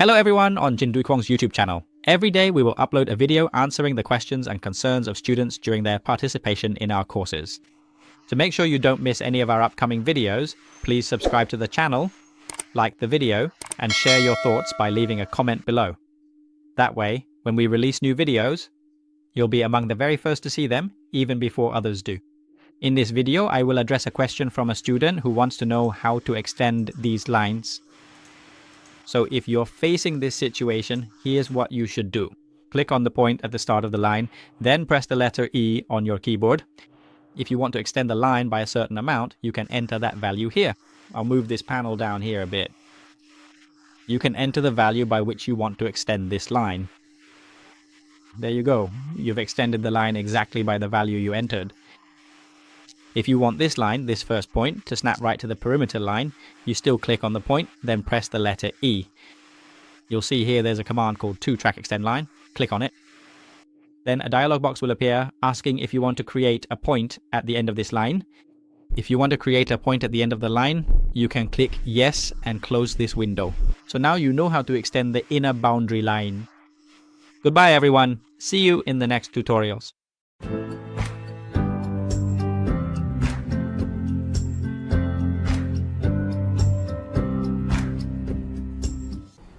Hello everyone on Jin Dui Kwong's YouTube channel. Every day we will upload a video answering the questions and concerns of students during their participation in our courses. To make sure you don't miss any of our upcoming videos, please subscribe to the channel, like the video, and share your thoughts by leaving a comment below. That way, when we release new videos, you'll be among the very first to see them, even before others do. In this video, I will address a question from a student who wants to know how to extend these lines. So if you're facing this situation, here's what you should do. Click on the point at the start of the line, then press the letter E on your keyboard. If you want to extend the line by a certain amount, you can enter that value here. I'll move this panel down here a bit. You can enter the value by which you want to extend this line. There you go. You've extended the line exactly by the value you entered. If you want this line, this first point, to snap right to the perimeter line, you still click on the point, then press the letter E. You'll see here there's a command called toTrackExtendLine. Click on it. Then a dialog box will appear asking if you want to create a point at the end of this line. If you want to create a point at the end of the line, you can click yes and close this window. So now you know how to extend the inner boundary line. Goodbye everyone. See you in the next tutorials.